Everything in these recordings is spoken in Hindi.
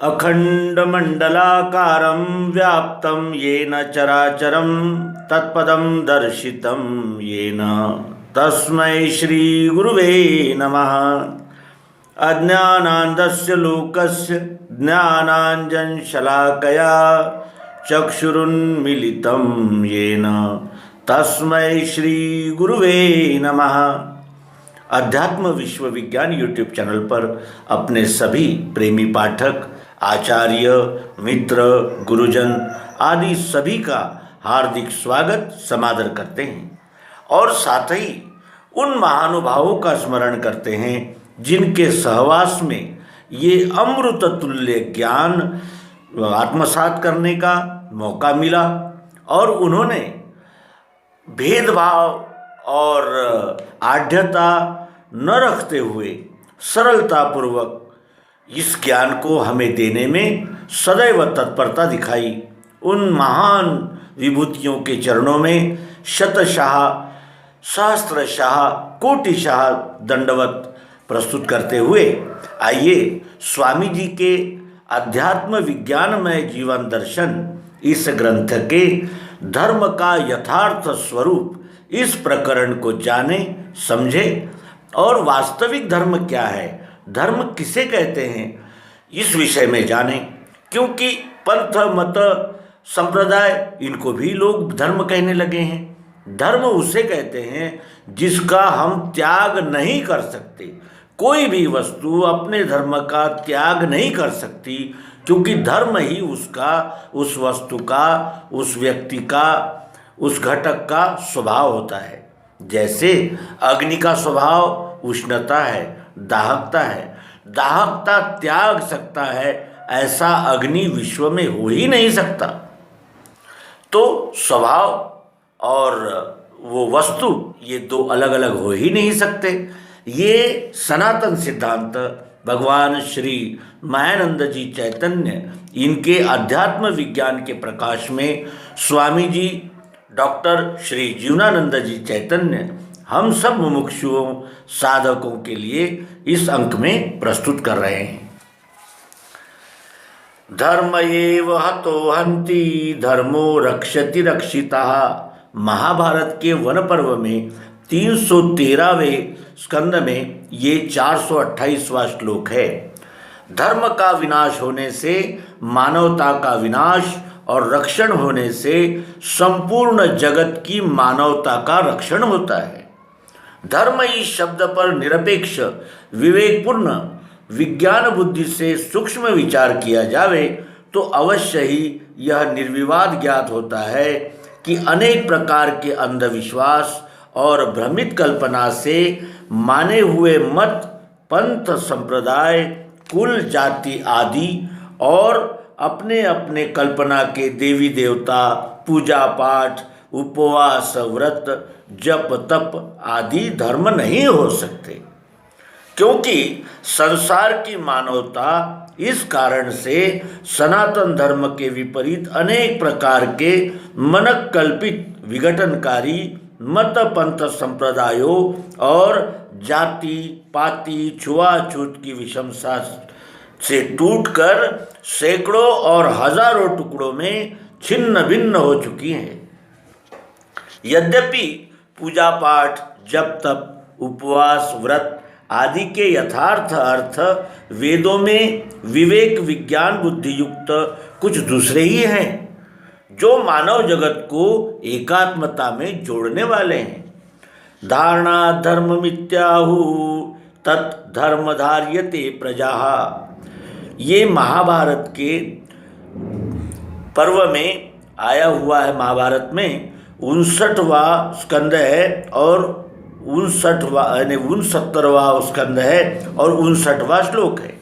अखंडमंडलाकारं व्याप्तं येन चराचरं तत्पदं दर्शितं येन तस्मै श्रीगुरुवे नमः। अज्ञानान्धस्य लोकस्य ज्ञानाञ्जनशलाकया चक्षुरुन्मीलितं येन तस्मै श्रीगुरुवे नमः। अध्यात्म विश्व विज्ञान यूट्यूब चैनल पर अपने सभी प्रेमी पाठक, आचार्य, मित्र, गुरुजन आदि सभी का हार्दिक स्वागत समादर करते हैं और साथ ही उन महानुभावों का स्मरण करते हैं जिनके सहवास में ये अमृत तुल्य ज्ञान आत्मसात करने का मौका मिला और उन्होंने भेदभाव और आढ़्यता न रखते हुए सरलतापूर्वक इस ज्ञान को हमें देने में सदैव तत्परता दिखाई। उन महान विभूतियों के चरणों में शतशाह सहस्त्रशाह कोटिशाह दंडवत प्रस्तुत करते हुए आइए स्वामी जी के अध्यात्म विज्ञानमय जीवन दर्शन इस ग्रंथ के धर्म का यथार्थ स्वरूप इस प्रकरण को जाने, समझे और वास्तविक धर्म क्या है, धर्म किसे कहते हैं, इस विषय में जाने। क्योंकि पंथ मत संप्रदाय इनको भी लोग धर्म कहने लगे हैं। धर्म उसे कहते हैं जिसका हम त्याग नहीं कर सकते। कोई भी वस्तु अपने धर्म का त्याग नहीं कर सकती, क्योंकि धर्म ही उसका, उस वस्तु का, उस व्यक्ति का, उस घटक का स्वभाव होता है। जैसे अग्नि का स्वभाव उष्णता है, दाहकता है। दाहकता त्याग सकता है ऐसा अग्नि विश्व में हो ही नहीं सकता। तो स्वभाव और वो वस्तु ये दो अलग अलग हो ही नहीं सकते। ये सनातन सिद्धांत भगवान श्री मायानंद जी चैतन्य इनके अध्यात्म विज्ञान के प्रकाश में स्वामी जी डॉक्टर श्री जीवनानंद जी चैतन्य हम सब मुमुक्षुओं साधकों के लिए इस अंक में प्रस्तुत कर रहे हैं। धर्म एव हतो हन्ति धर्मो रक्षति रक्षितः। महाभारत के वन पर्व में 313वें स्कंद में ये 428वां श्लोक है। धर्म का विनाश होने से मानवता का विनाश और रक्षण होने से संपूर्ण जगत की मानवता का रक्षण होता है। धर्म इस शब्द पर निरपेक्ष विवेकपूर्ण विज्ञान बुद्धि से सूक्ष्म विचार किया जावे तो अवश्य ही यह निर्विवाद ज्ञात होता है कि अनेक प्रकार के अंधविश्वास और भ्रमित कल्पना से माने हुए मत, पंथ, संप्रदाय, कुल, जाति आदि और अपने अपने कल्पना के देवी देवता, पूजा पाठ, उपवास, व्रत, जप, तप आदि धर्म नहीं हो सकते, क्योंकि संसार की मानवता इस कारण से सनातन धर्म के विपरीत अनेक प्रकार के मनक कल्पित विघटनकारी मत, पंथ, संप्रदायों और जाति पाति छुआछूत की विषमता से टूटकर सैकड़ों और हजारों टुकड़ों में छिन्न भिन्न हो चुकी हैं। यद्यपि पूजा पाठ, जप तप, उपवास, व्रत आदि के यथार्थ अर्थ वेदों में विवेक विज्ञान बुद्धि युक्त कुछ दूसरे ही हैं, जो मानव जगत को एकात्मता में जोड़ने वाले हैं। धारणा धर्म मिथ्याहु तत् धर्म धार्यते प्रजा। ये महाभारत के पर्व में आया हुआ है। महाभारत में 59वां स्कंद है और 69वां स्कंद है और 59वां श्लोक है।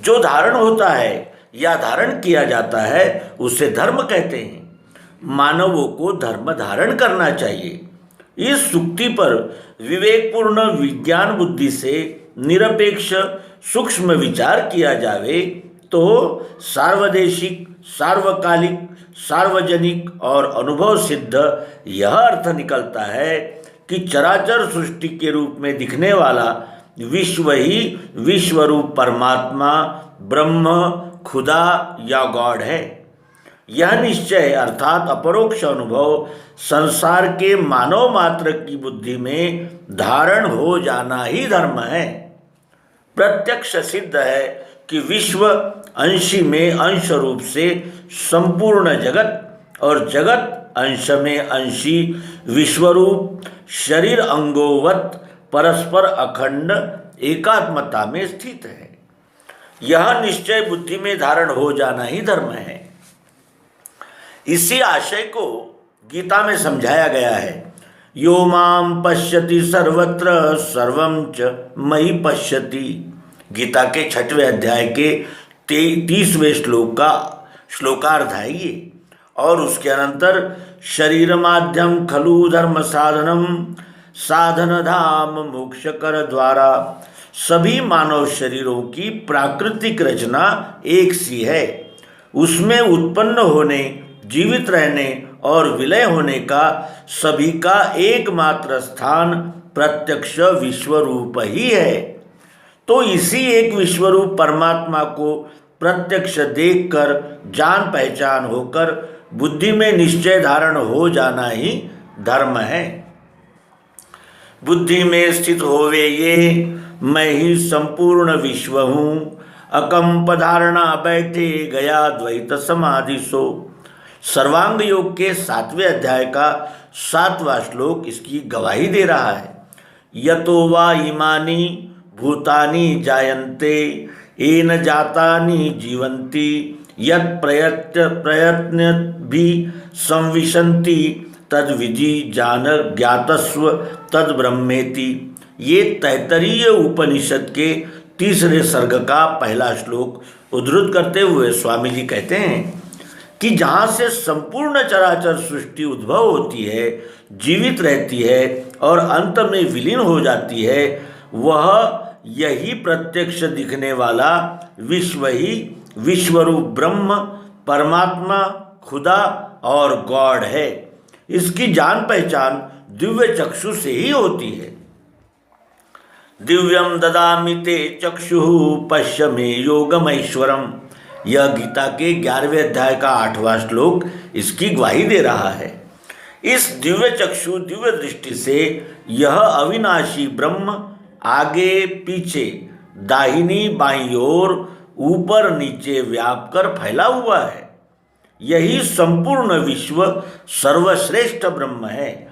जो धारण होता है या धारण किया जाता है उसे धर्म कहते हैं। मानवों को धर्म धारण करना चाहिए। इस सूक्ति पर विवेकपूर्ण विज्ञान बुद्धि से निरपेक्ष सूक्ष्म विचार किया जावे तो सार्वदेशिक, सार्वकालिक, सार्वजनिक और अनुभव सिद्ध यह अर्थ निकलता है कि चराचर सृष्टि के रूप में दिखने वाला विश्व ही विश्वरूप परमात्मा ब्रह्म खुदा या गॉड है। यह निश्चय अर्थात अपरोक्ष अनुभव संसार के मानव मात्र की बुद्धि में धारण हो जाना ही धर्म है। प्रत्यक्ष सिद्ध है कि विश्व अंशी में अंश रूप से संपूर्ण जगत और जगत अंश में अंशी विश्वरूप शरीर अंगोवत परस्पर अखंड एकात्मता में स्थित है। यह निश्चय बुद्धि में धारण हो जाना ही धर्म है। इसी आशय को गीता में समझाया गया है। यो माम पश्यति सर्वत्र सर्वं च मयि पश्यति। गीता के 6वें अध्याय के 30वें श्लोक का श्लोकार्थ है ये। और उसके अनंतर शरीर माध्यम खलु धर्म साधनम साधन धाम मोक्ष कर द्वारा। सभी मानव शरीरों की प्राकृतिक रचना एक सी है। उसमें उत्पन्न होने, जीवित रहने और विलय होने का सभी का एकमात्र स्थान प्रत्यक्ष विश्वरूप ही है। तो इसी एक विश्वरूप परमात्मा को प्रत्यक्ष देखकर जान पहचान होकर बुद्धि में निश्चय धारण हो जाना ही धर्म है। बुद्धि में स्थित होवे ये मैं ही संपूर्ण विश्व हूँ, अकंप धारणा बैठे गया द्वैत समाधि सो। सर्वांग योग के 7वें अध्याय का 7वां श्लोक इसकी गवाही दे रहा है। यतो वा इमानी भूतानि जायन्ते येन जातानि जीवन्ति यत् प्रयत्न भी संविशन्ति तद विधि जान ज्ञातस्व तद ब्रह्मेति। ये तैत्तरीय उपनिषद के 3रे सर्ग का पहला श्लोक उद्धृत करते हुए स्वामी जी कहते हैं कि जहाँ से संपूर्ण चराचर सृष्टि उद्भव होती है, जीवित रहती है और अंत में विलीन हो जाती है, वह यही प्रत्यक्ष दिखने वाला विश्व ही विश्वरूप ब्रह्म परमात्मा खुदा और गॉड है। इसकी जान पहचान दिव्य चक्षु से ही होती है। दिव्यम ददामि ते चक्षुः पश्य मे योगमैश्वरम। यह गीता के 11वें अध्याय का 8वां श्लोक इसकी गवाही दे रहा है। इस दिव्य चक्षु दिव्य दृष्टि से यह अविनाशी ब्रह्म आगे पीछे दाहिनी बाईं ओर ऊपर नीचे व्याप कर फैला हुआ है। यही संपूर्ण विश्व सर्वश्रेष्ठ ब्रह्म है,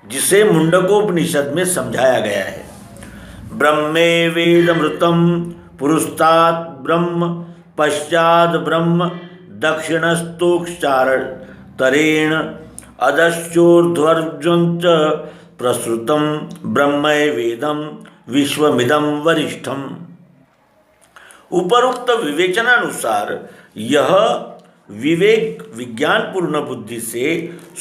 जिसे मुंडकोपनिषद में समझाया गया है। ब्रह्मे वेदमृतम पुरुस्तात् ब्रह्म पश्चाद ब्रह्म दक्षिणस्तोक्षारण तरेण अधश्चोर्ध्वर्जुंच प्रसृतम ब्रह्मय वेदम विश्वमिदं वरिष्ठम। उपरोक्त विवेचनानुसार यह विवेक विज्ञान पूर्ण बुद्धि से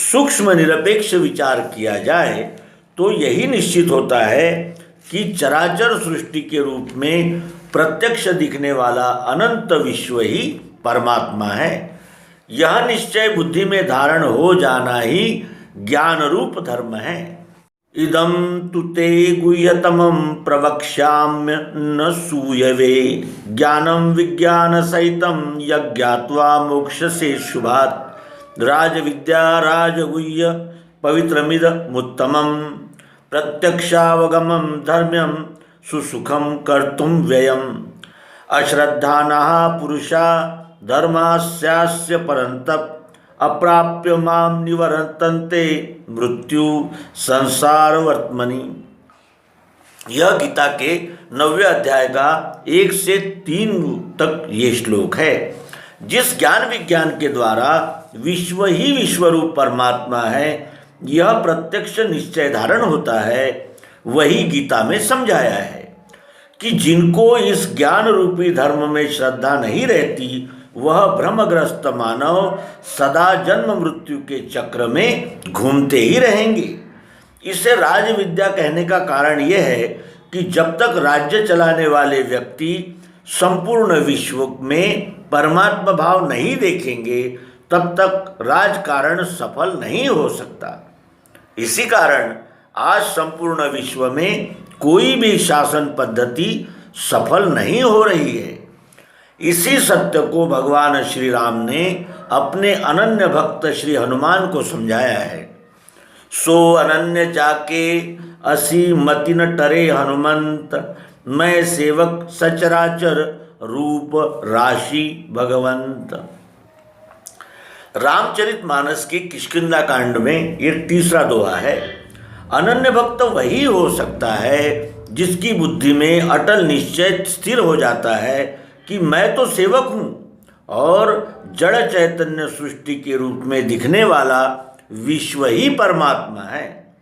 सूक्ष्म निरपेक्ष विचार किया जाए तो यही निश्चित होता है कि चराचर सृष्टि के रूप में प्रत्यक्ष दिखने वाला अनंत विश्व ही परमात्मा है। यह निश्चय बुद्धि में धारण हो जाना ही ज्ञान रूप धर्म है। इदं तु ते गुह्यतमं प्रवक्ष्याम्य न सूयवे ज्ञानं विज्ञान सहितं यज्ञात्वा मोक्षसे शुभात्। राजविद्या राजगुह्य पवित्रमिदमुत्तमं प्रत्यक्षावगमं धर्म्यं सुसुखं कर्तुं व्ययम्। अश्रद्धानः पुरुषा धर्मास्यास्य परन्तप अप्राप्य माम निवर्तन्ते मृत्यु संसार वर्तमनि। यह गीता के 9वें अध्याय का 1 से 3 तक ये श्लोक है। जिस ज्ञान विज्ञान के द्वारा विश्व ही विश्वरूप परमात्मा है, यह प्रत्यक्ष निश्चय धारण होता है, वही गीता में समझाया है कि जिनको इस ज्ञान रूपी धर्म में श्रद्धा नहीं रहती, वह भ्रमग्रस्त मानव सदा जन्म मृत्यु के चक्र में घूमते ही रहेंगे। इसे राजविद्या कहने का कारण यह है कि जब तक राज्य चलाने वाले व्यक्ति संपूर्ण विश्व में परमात्मा भाव नहीं देखेंगे, तब तक राजकारण सफल नहीं हो सकता। इसी कारण आज संपूर्ण विश्व में कोई भी शासन पद्धति सफल नहीं हो रही है। इसी सत्य को भगवान श्री राम ने अपने अनन्य भक्त श्री हनुमान को समझाया है। सो अनन्य जाके असी मति न टरे हनुमंत, मैं सेवक सचराचर रूप राशि भगवंत। रामचरितमानस के किष्किंधा कांड में ये तीसरा दोहा है। अनन्य भक्त वही हो सकता है जिसकी बुद्धि में अटल निश्चय स्थिर हो जाता है कि मैं तो सेवक हूँ और जड़ चैतन्य सृष्टि के रूप में दिखने वाला विश्व ही परमात्मा है।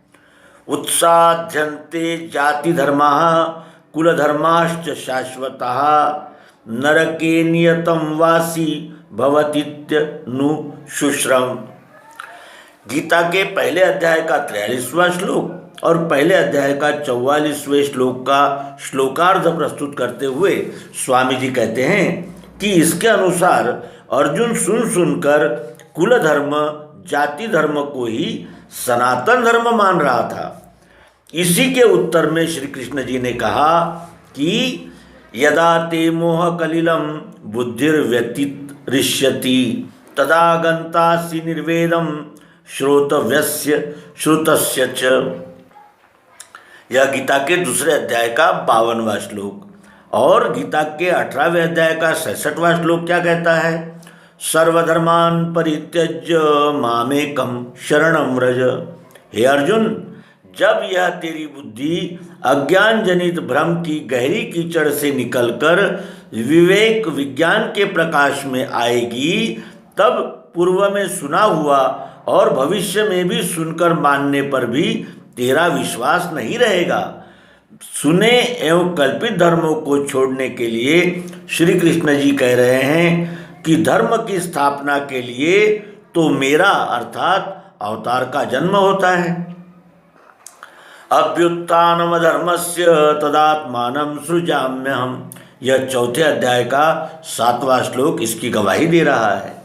उत्साध्यन्ते जाति धर्मा कुल धर्माश्च शाश्वतः, नरके नियतम वासी भवतीत्यनु शुश्रम। गीता के पहले अध्याय का 43वां श्लोक और पहले अध्याय का 44वें श्लोक का श्लोकार्ध प्रस्तुत करते हुए स्वामी जी कहते हैं कि इसके अनुसार अर्जुन सुन सुनकर कुल धर्म जाति धर्म को ही सनातन धर्म मान रहा था। इसी के उत्तर में श्री कृष्ण जी ने कहा कि यदा ते मोह कलिलम बुद्धिर्व्यतिरिष्यति तदा गंतासि निर्वेदम श्रोतव्यस्य श्रुतस्य च। यह गीता के दूसरे अध्याय का 52वां श्लोक। और गीता के 18वें अध्याय का 66वां श्लोक क्या कहता है? सर्वधर्मान परित्यज्य मामेकम शरणं व्रज। हे अर्जुन, जब यह तेरी बुद्धि अज्ञान जनित भ्रम की गहरी कीचड़ से निकलकर विवेक विज्ञान के प्रकाश में आएगी, तब पूर्व में सुना हुआ और भविष्य में भी सुनकर मानने पर भी तेरा विश्वास नहीं रहेगा। सुने एवं कल्पित धर्मों को छोड़ने के लिए श्री कृष्ण जी कह रहे हैं कि धर्म की स्थापना के लिए तो मेरा अर्थात अवतार का जन्म होता है। अभ्युत्थानम धर्मस्य तदात्मानं सृजाम्यहम्। यह चौथे अध्याय का 7वां श्लोक इसकी गवाही दे रहा है।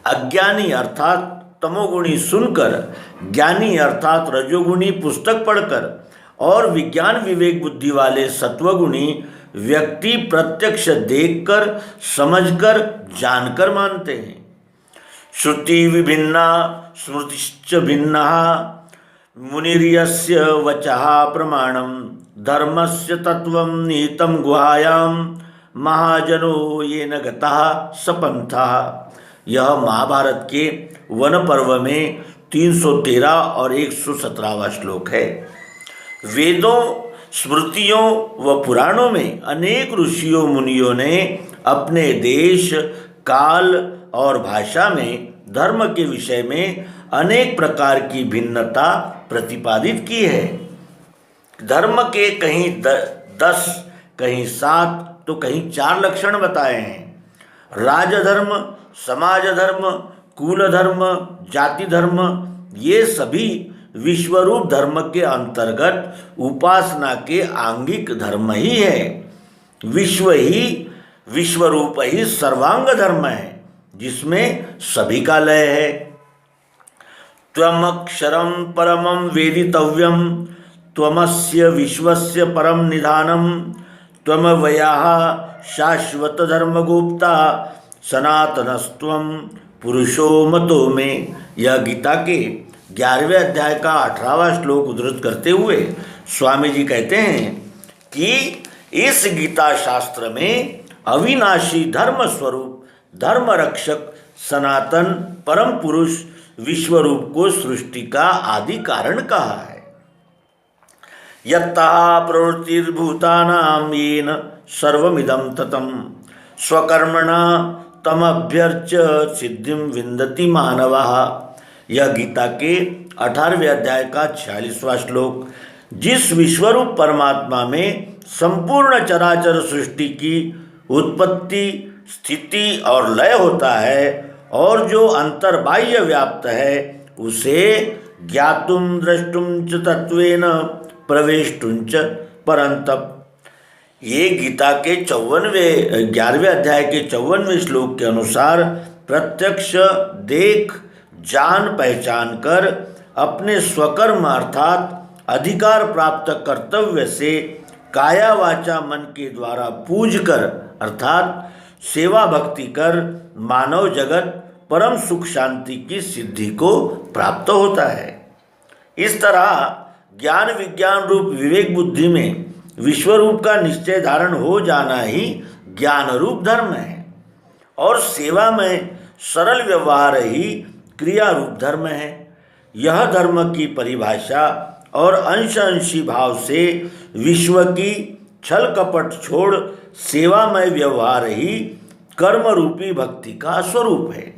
अज्ञानी अर्थात तमोगुणी सुनकर, ज्ञानी अर्थात रजोगुणी पुस्तक पढ़कर और विज्ञान विवेक बुद्धि वाले सत्वगुणी व्यक्ति प्रत्यक्ष देखकर समझकर जानकर मानते हैं। श्रुति विभिन्ना स्मृतिश्च भिन्ना मुनिर्यस्य वचः प्रमाणम धर्मस्य तत्वं निहितं गुहायां महाजनो येन गतः सपन्थः। यह महाभारत के वन पर्व में 313 और 117वां श्लोक है। वेदों, स्मृतियों व पुराणों में अनेक ऋषियों मुनियों ने अपने देश, काल और भाषा में धर्म के विषय में अनेक प्रकार की भिन्नता प्रतिपादित की है। धर्म के कहीं 10, कहीं 7 तो कहीं 4 लक्षण बताए हैं। राजधर्म, समाज धर्म, कुल धर्म, जाति धर्म, ये सभी विश्वरूप धर्म के अंतर्गत उपासना के आंगिक धर्म ही है। विश्वरूप ही सर्वांग धर्म है जिसमें सभी का लय है। त्वमक्षरं परमं वेदितव्यं त्वमस्य विश्वस्य परम निधानम त्वमव्ययः शाश्वत धर्मगुप्ता सनातनस्त्वं पुरुषो मतो में। यह गीता के 11वें अध्याय का 18वां श्लोक उद्धृत करते हुए स्वामी जी कहते हैं कि इस गीता शास्त्र में अविनाशी धर्म स्वरूप धर्म रक्षक सनातन परम पुरुष विश्वरूप को सृष्टि का आदि कारण कहा है। यत्तः प्रवृत्तिर्भूतानां येन सर्वमिदं ततं स्वकर्मणा तमभ्यर्च्य सिद्धिं विन्दति मानवः। यह गीता के 18वें अध्याय का 46वां श्लोक। जिस विश्वरूप परमात्मा में संपूर्ण चराचर सृष्टि की उत्पत्ति, स्थिति और लय होता है और जो अंतर्बाह्य व्याप्त है, उसे ज्ञातुम द्रष्टुम च तत्वेन प्रवेष्टुम च परंतप। ये गीता के 11वें अध्याय के 54वें श्लोक के अनुसार प्रत्यक्ष देख जान पहचान कर अपने स्वकर्म अर्थात अधिकार प्राप्त कर्तव्य से काया वाचा मन के द्वारा पूज कर अर्थात सेवा भक्ति कर मानव जगत परम सुख शांति की सिद्धि को प्राप्त होता है। इस तरह ज्ञान विज्ञान रूप विवेक बुद्धि में विश्व रूप का निश्चय धारण हो जाना ही ज्ञान रूप धर्म है और सेवा में सरल व्यवहार ही क्रिया रूप धर्म है। यह धर्म की परिभाषा और अंश अंशी भाव से विश्व की छल कपट छोड़ सेवामय व्यवहार ही कर्म रूपी भक्ति का स्वरूप है।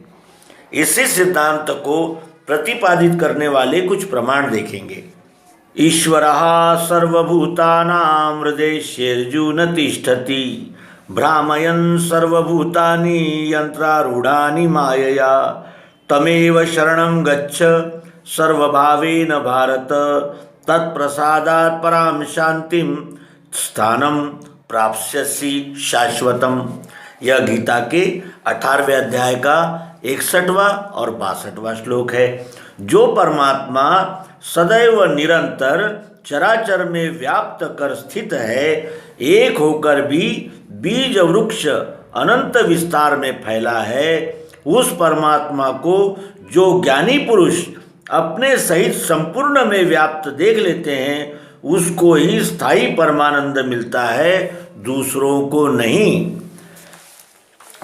इसी सिद्धांत को प्रतिपादित करने वाले कुछ प्रमाण देखेंगे। ईश्वरः सर्वभूतानां हृदयेर्जुन तिष्ठति भ्रामयन् सर्वभूतानि यन्त्रारूढानि मायया तमेव शरणं गच्छ सर्वभावेन भारत तत्प्रसादात् परां शांतिं स्थानं प्राप्स्यसि शाश्वतम्। यह गीता के 18वें अध्याय का 61वां और 62वां श्लोक है। जो परमात्मा सदैव निरंतर चराचर में व्याप्त कर स्थित है, एक होकर भी बीज वृक्ष अनंत विस्तार में फैला है, उस परमात्मा को जो ज्ञानी पुरुष अपने सहित संपूर्ण में व्याप्त देख लेते हैं, उसको ही स्थायी परमानंद मिलता है, दूसरों को नहीं।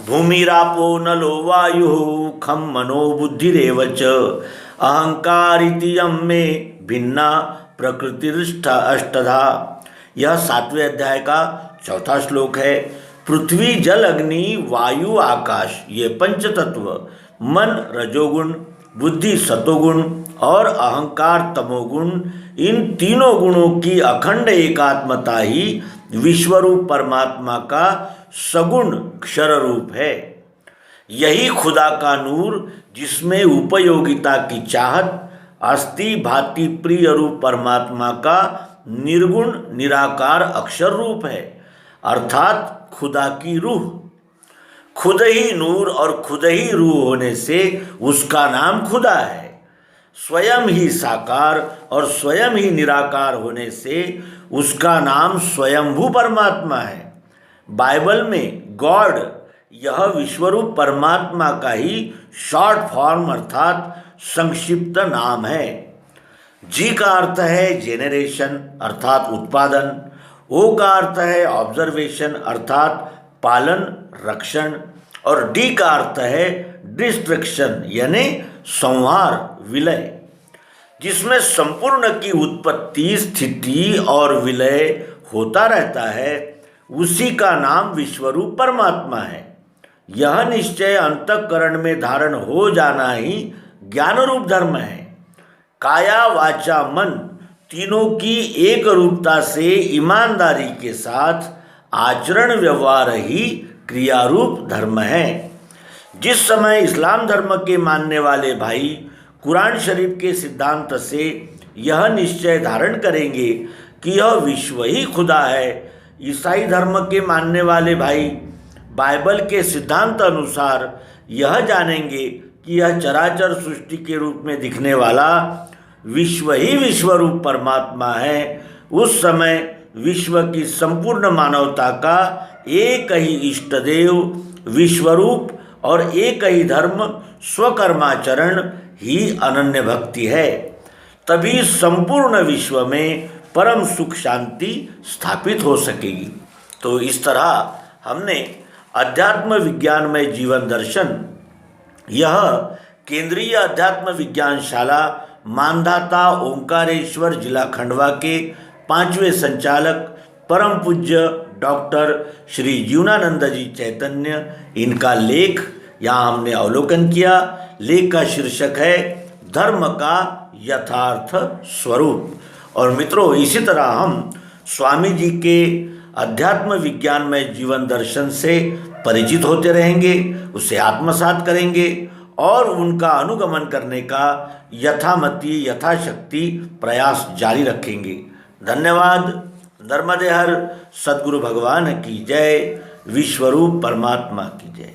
भूमिरापो नलो वायुः खं मनो बुद्धिरेव च अहंकार इति यं मे भिन्ना प्रकृतिरिष्ठा अष्टधा। यह 7वें अध्याय का 4था श्लोक है। पृथ्वी जल अग्नि वायु आकाश ये पंच तत्व, मन रजोगुण, बुद्धि सतोगुण और अहंकार तमोगुण, इन तीनों गुणों की अखंड एकात्मता ही विश्वरूप परमात्मा का सगुण क्षर रूप है। यही खुदा का नूर जिसमें उपयोगिता की चाहत अस्थि भांति प्रिय रूप परमात्मा का निर्गुण निराकार अक्षर रूप है, अर्थात खुदा की रूह। खुद ही नूर और खुद ही रूह होने से उसका नाम खुदा है। स्वयं ही साकार और स्वयं ही निराकार होने से उसका नाम स्वयंभू परमात्मा है। बाइबल में गॉड यह विश्वरूप परमात्मा का ही शॉर्ट फॉर्म अर्थात संक्षिप्त नाम है। जी का अर्थ है जेनरेशन अर्थात उत्पादन, ओ का अर्थ है ऑब्जर्वेशन अर्थात पालन रक्षण और डी का अर्थ है डिस्ट्रक्शन यानी संहार विलय। जिसमें संपूर्ण की उत्पत्ति स्थिति और विलय होता रहता है, उसी का नाम विश्वरूप परमात्मा है। यह निश्चय अंतःकरण में धारण हो जाना ही ज्ञान रूप धर्म है। काया वाचा मन तीनों की एक रूपता से ईमानदारी के साथ आचरण व्यवहार ही क्रियारूप धर्म है। जिस समय इस्लाम धर्म के मानने वाले भाई कुरान शरीफ के सिद्धांत से यह निश्चय धारण करेंगे कि यह विश्व ही खुदा है, ईसाई धर्म के मानने वाले भाई बाइबल के सिद्धांत अनुसार यह जानेंगे कि यह चराचर सृष्टि के रूप में दिखने वाला विश्व ही विश्वरूप परमात्मा है, उस समय विश्व की संपूर्ण मानवता का एक ही इष्ट देव विश्वरूप और एक ही धर्म स्वकर्माचरण ही अनन्य भक्ति है। तभी संपूर्ण विश्व में परम सुख शांति स्थापित हो सकेगी। तो इस तरह हमने अध्यात्म विज्ञान में जीवन दर्शन यह केंद्रीय अध्यात्म विज्ञान शाला मानधाता ओंकारेश्वर जिला खंडवा के 5वें संचालक परम पूज्य डॉक्टर श्री जीवनानंद जी चैतन्य इनका लेख यहाँ हमने अवलोकन किया। लेख का शीर्षक है धर्म का यथार्थ स्वरूप। और मित्रों, इसी तरह हम स्वामी जी के अध्यात्म विज्ञान में जीवन दर्शन से परिचित होते रहेंगे, उसे आत्मसात करेंगे और उनका अनुगमन करने का यथामति यथाशक्ति प्रयास जारी रखेंगे। धन्यवाद। नर्मदे हर सद्गुरु भगवान की जय, विश्वरूप परमात्मा की जय।